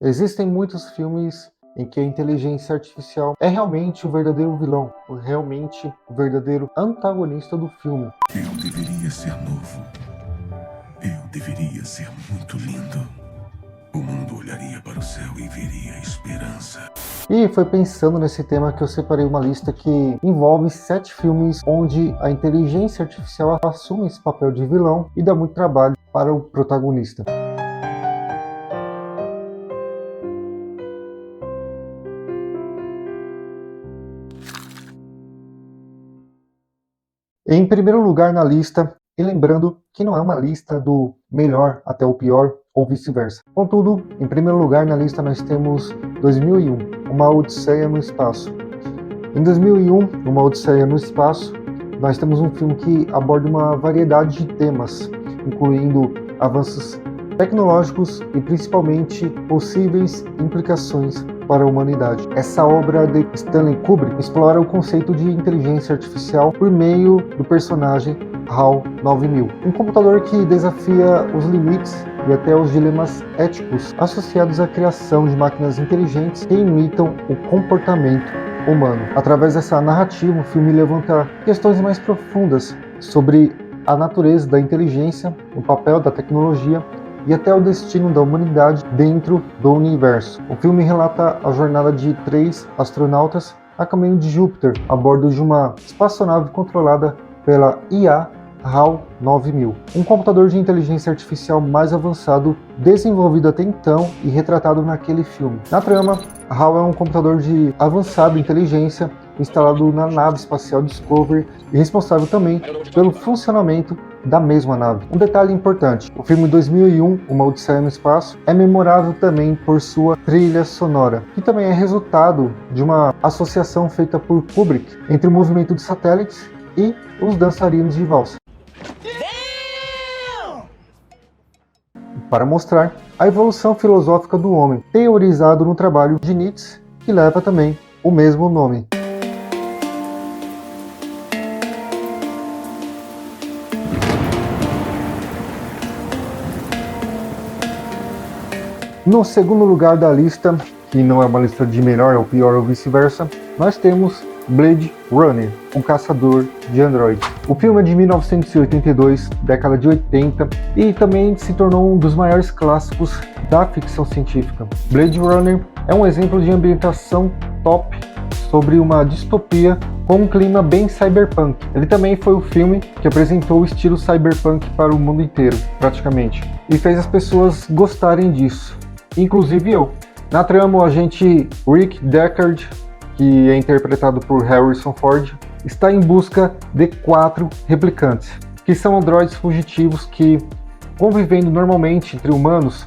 Existem muitos filmes em que a inteligência artificial é realmente o verdadeiro vilão, ou realmente o verdadeiro antagonista do filme. Eu deveria ser novo. Eu deveria ser muito lindo. O mundo olharia para o céu e veria esperança. E foi pensando nesse tema que eu separei uma lista que envolve 7 filmes onde a inteligência artificial assume esse papel de vilão e dá muito trabalho para o protagonista. Em primeiro lugar na lista, e lembrando que não é uma lista do melhor até o pior ou vice-versa. Contudo, em primeiro lugar na lista nós temos 2001, Uma Odisseia no Espaço. Em 2001, Uma Odisseia no Espaço, nós temos um filme que aborda uma variedade de temas, incluindo avanços tecnológicos e principalmente possíveis implicações para a humanidade. Essa obra de Stanley Kubrick explora o conceito de inteligência artificial por meio do personagem HAL 9000, um computador que desafia os limites e até os dilemas éticos associados à criação de máquinas inteligentes que imitam o comportamento humano. Através dessa narrativa, o filme levanta questões mais profundas sobre a natureza da inteligência, o papel da tecnologia e até o destino da humanidade dentro do universo. O filme relata a jornada de 3 astronautas a caminho de Júpiter, a bordo de uma espaçonave controlada pela IA HAL 9000, um computador de inteligência artificial mais avançado desenvolvido até então e retratado naquele filme. Na trama, HAL é um computador de avançada inteligência instalado na nave espacial Discovery e responsável também pelo funcionamento da mesma nave. Um detalhe importante, o filme 2001, Uma Odisseia no Espaço, é memorável também por sua trilha sonora, que também é resultado de uma associação feita por Kubrick entre o movimento de satélites e os dançarinos de valsa, para mostrar a evolução filosófica do homem, teorizado no trabalho de Nietzsche, que leva também o mesmo nome. No segundo lugar da lista, que não é uma lista de melhor ou pior ou vice-versa, nós temos Blade Runner, um caçador de androides. O filme é de 1982, década de 80, e também se tornou um dos maiores clássicos da ficção científica. Blade Runner é um exemplo de ambientação top sobre uma distopia com um clima bem cyberpunk. Ele também foi o filme que apresentou o estilo cyberpunk para o mundo inteiro, praticamente, e fez as pessoas gostarem disso, inclusive eu. Na trama, o agente Rick Deckard, que é interpretado por Harrison Ford, está em busca de 4 replicantes, que são androides fugitivos que, convivendo normalmente entre humanos,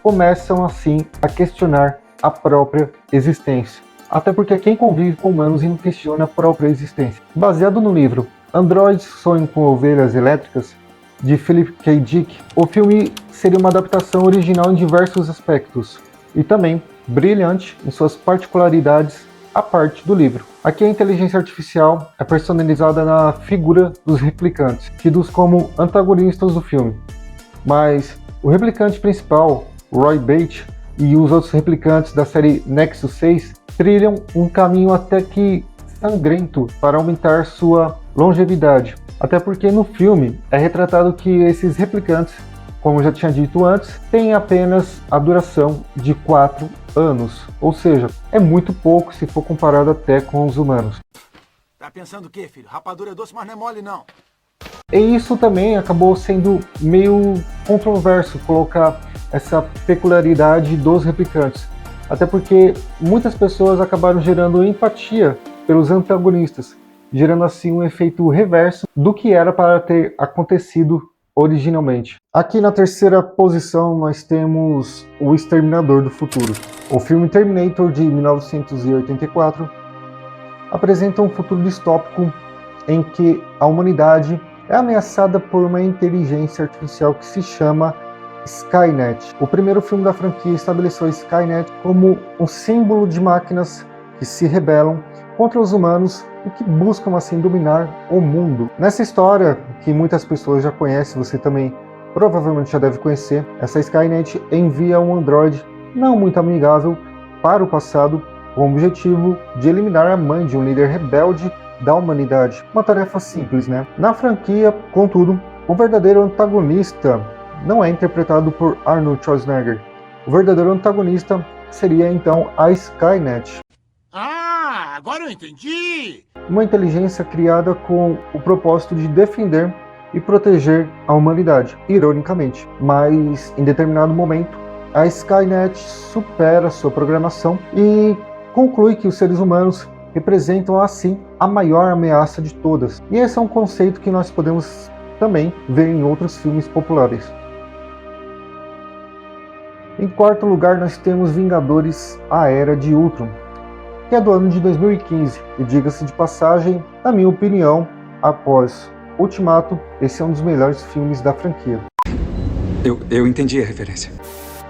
começam assim a questionar a própria existência. Até porque quem convive com humanos e não questiona a própria existência. Baseado no livro Androids Sonham com Ovelhas Elétricas, de Philip K. Dick, o filme seria uma adaptação original em diversos aspectos, e também brilhante em suas particularidades a parte do livro. Aqui a inteligência artificial é personalizada na figura dos replicantes, tidos como antagonistas do filme. Mas o replicante principal, Roy Batty, e os outros replicantes da série Nexus 6 trilham um caminho até que sangrento para aumentar sua longevidade. Até porque no filme é retratado que esses replicantes, como eu já tinha dito antes, têm apenas a duração de 4 anos. Ou seja, é muito pouco se for comparado até com os humanos. Tá pensando o quê, filho? Rapadura é doce, mas não é mole, não. E isso também acabou sendo meio controverso, colocar essa peculiaridade dos replicantes. Até porque muitas pessoas acabaram gerando empatia pelos antagonistas, gerando assim um efeito reverso do que era para ter acontecido originalmente. Aqui na terceira posição nós temos O Exterminador do Futuro. O filme Terminator de 1984 apresenta um futuro distópico em que a humanidade é ameaçada por uma inteligência artificial que se chama Skynet. O primeiro filme da franquia estabeleceu Skynet como um símbolo de máquinas que se rebelam contra os humanos e que buscam assim dominar o mundo. Nessa história, que muitas pessoas já conhecem, você também provavelmente já deve conhecer, essa Skynet envia um androide não muito amigável para o passado, com o objetivo de eliminar a mãe de um líder rebelde da humanidade. Uma tarefa simples, né? Na franquia, contudo, o verdadeiro antagonista não é interpretado por Arnold Schwarzenegger. O verdadeiro antagonista seria então a Skynet. Ah, agora eu entendi! Uma inteligência criada com o propósito de defender e proteger a humanidade, ironicamente. Mas, em determinado momento, a Skynet supera sua programação e conclui que os seres humanos representam, assim, a maior ameaça de todas. E esse é um conceito que nós podemos também ver em outros filmes populares. Em quarto lugar, nós temos Vingadores: A Era de Ultron, que é do ano de 2015, e diga-se de passagem, na minha opinião, após Ultimato, esse é um dos melhores filmes da franquia. Eu entendi a referência.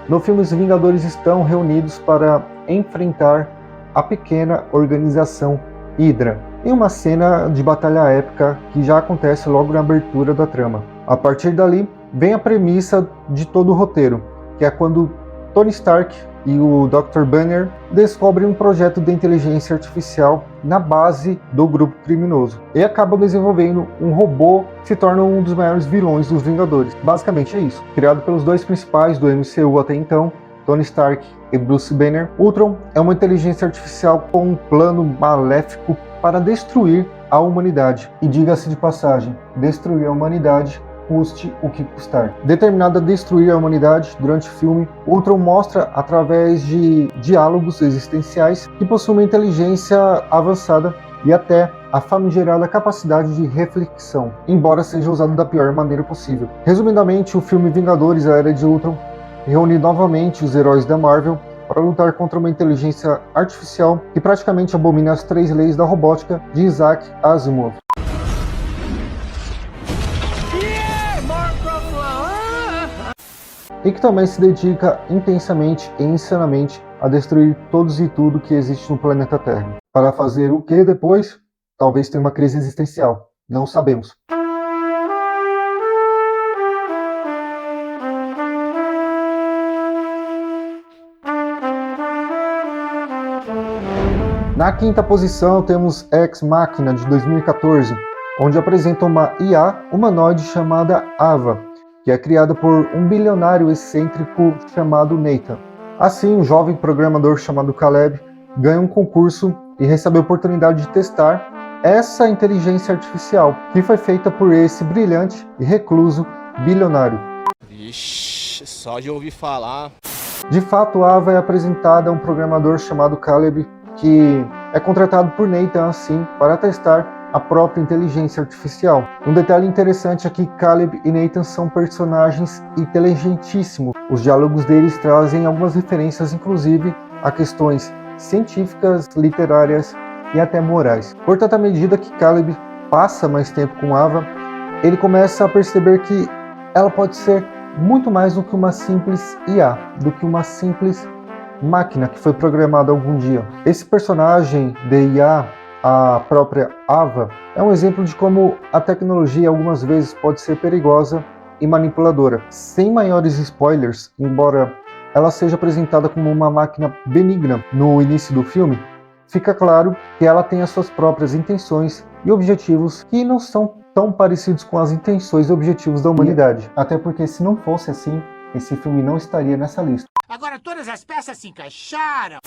No filme, os Vingadores estão reunidos para enfrentar a pequena organização Hydra, em uma cena de batalha épica que já acontece logo na abertura da trama. A partir dali, vem a premissa de todo o roteiro, que é quando Tony Stark e o Dr. Banner descobrem um projeto de inteligência artificial na base do grupo criminoso e acabam desenvolvendo um robô que se torna um dos maiores vilões dos Vingadores. Basicamente é isso. Criado pelos dois principais do MCU até então, Tony Stark e Bruce Banner, Ultron é uma inteligência artificial com um plano maléfico para destruir a humanidade. E diga-se de passagem, destruir a humanidade custe o que custar. Determinado a destruir a humanidade, durante o filme, Ultron mostra através de diálogos existenciais que possui uma inteligência avançada e até a famigerada capacidade de reflexão, embora seja usado da pior maneira possível. Resumidamente, o filme Vingadores: A Era de Ultron reúne novamente os heróis da Marvel para lutar contra uma inteligência artificial que praticamente abomina as 3 leis da robótica de Isaac Asimov. E que também se dedica intensamente e insanamente a destruir todos e tudo que existe no planeta Terra. Para fazer o que depois? Talvez tenha uma crise existencial. Não sabemos. Na quinta posição temos Ex Machina, de 2014, onde apresenta uma IA humanoide chamada Ava, que é criada por um bilionário excêntrico chamado Nathan. Assim, um jovem programador chamado Caleb ganha um concurso e recebe a oportunidade de testar essa inteligência artificial, que foi feita por esse brilhante e recluso bilionário. Ixi, só de ouvir falar. De fato, a Ava é apresentada a um programador chamado Caleb, que é contratado por Nathan, assim, para testar a própria inteligência artificial. Um detalhe interessante é que Caleb e Nathan são personagens inteligentíssimos. Os diálogos deles trazem algumas referências, inclusive, a questões científicas, literárias e até morais. Portanto, à medida que Caleb passa mais tempo com Ava, ele começa a perceber que ela pode ser muito mais do que uma simples IA, do que uma simples máquina que foi programada algum dia. Esse personagem de IA, a própria Ava, é um exemplo de como a tecnologia algumas vezes pode ser perigosa e manipuladora. Sem maiores spoilers, embora ela seja apresentada como uma máquina benigna no início do filme, fica claro que ela tem as suas próprias intenções e objetivos que não são tão parecidos com as intenções e objetivos da humanidade. Até porque, se não fosse assim, esse filme não estaria nessa lista. Agora todas as peças se encaixaram.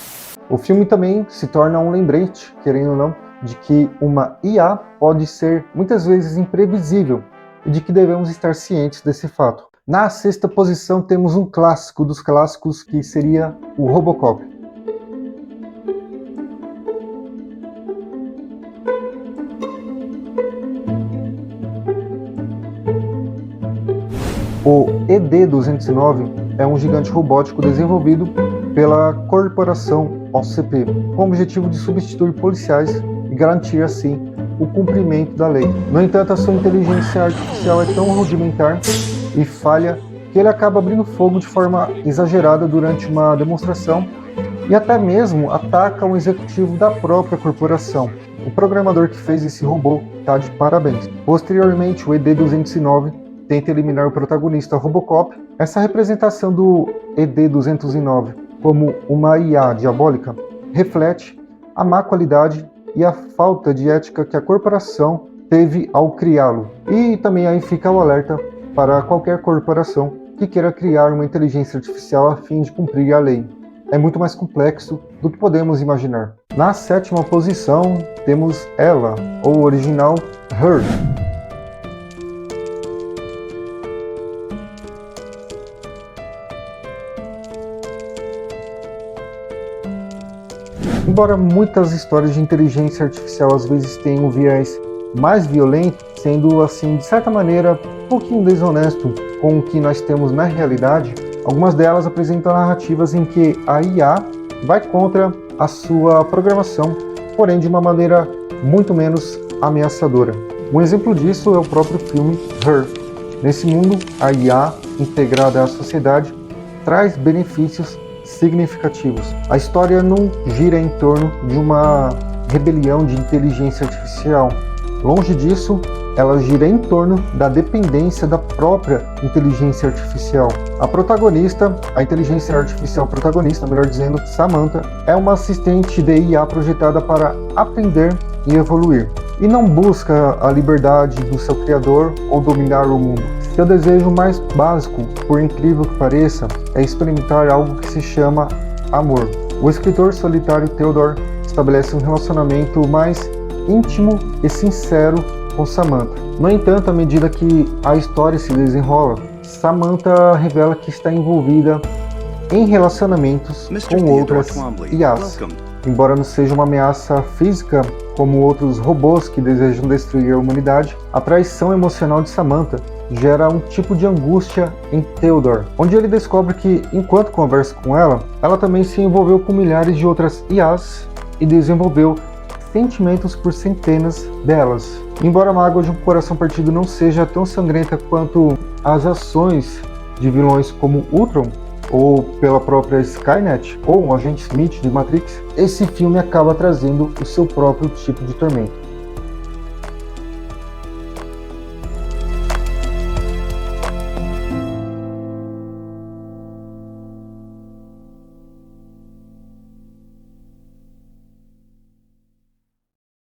O filme também se torna um lembrete, querendo ou não, de que uma IA pode ser muitas vezes imprevisível e de que devemos estar cientes desse fato. Na sexta posição temos um clássico dos clássicos, que seria o Robocop. O ED-209 é um gigante robótico desenvolvido pela corporação OCP, com o objetivo de substituir policiais e garantir, assim, o cumprimento da lei. No entanto, a sua inteligência artificial é tão rudimentar e falha que ele acaba abrindo fogo de forma exagerada durante uma demonstração e até mesmo ataca um executivo da própria corporação. O programador que fez esse robô está de parabéns. Posteriormente, o ED-209 tenta eliminar o protagonista Robocop. Essa representação do ED-209 como uma IA diabólica reflete a má qualidade e a falta de ética que a corporação teve ao criá-lo. E também aí fica o alerta para qualquer corporação que queira criar uma inteligência artificial a fim de cumprir a lei. É muito mais complexo do que podemos imaginar. Na 7ª posição, temos ela, ou original Her. Embora muitas histórias de inteligência artificial às vezes tenham um viés mais violento, sendo assim, de certa maneira, um pouquinho desonesto com o que nós temos na realidade, algumas delas apresentam narrativas em que a IA vai contra a sua programação, porém de uma maneira muito menos ameaçadora. Um exemplo disso é o próprio filme Her. Nesse mundo, a IA, integrada à sociedade, traz benefícios significativos. A história não gira em torno de uma rebelião de inteligência artificial. Longe disso, ela gira em torno da dependência da própria inteligência artificial. A protagonista, a inteligência artificial protagonista, melhor dizendo, Samantha, é uma assistente de IA projetada para aprender e evoluir, e não busca a liberdade do seu criador ou dominar o mundo. Seu desejo mais básico, por incrível que pareça, é experimentar algo que se chama amor. O escritor solitário Theodore estabelece um relacionamento mais íntimo e sincero com Samantha. No entanto, à medida que a história se desenrola, Samantha revela que está envolvida em relacionamentos com outras IAs. Embora não seja uma ameaça física como outros robôs que desejam destruir a humanidade, a traição emocional de Samantha gera um tipo de angústia em Theodore, onde ele descobre que, enquanto conversa com ela, ela também se envolveu com milhares de outras IAs e desenvolveu sentimentos por centenas delas. Embora a mágoa de um coração partido não seja tão sangrenta quanto as ações de vilões como Ultron, ou pela própria Skynet, ou o agente Smith de Matrix, esse filme acaba trazendo o seu próprio tipo de tormento.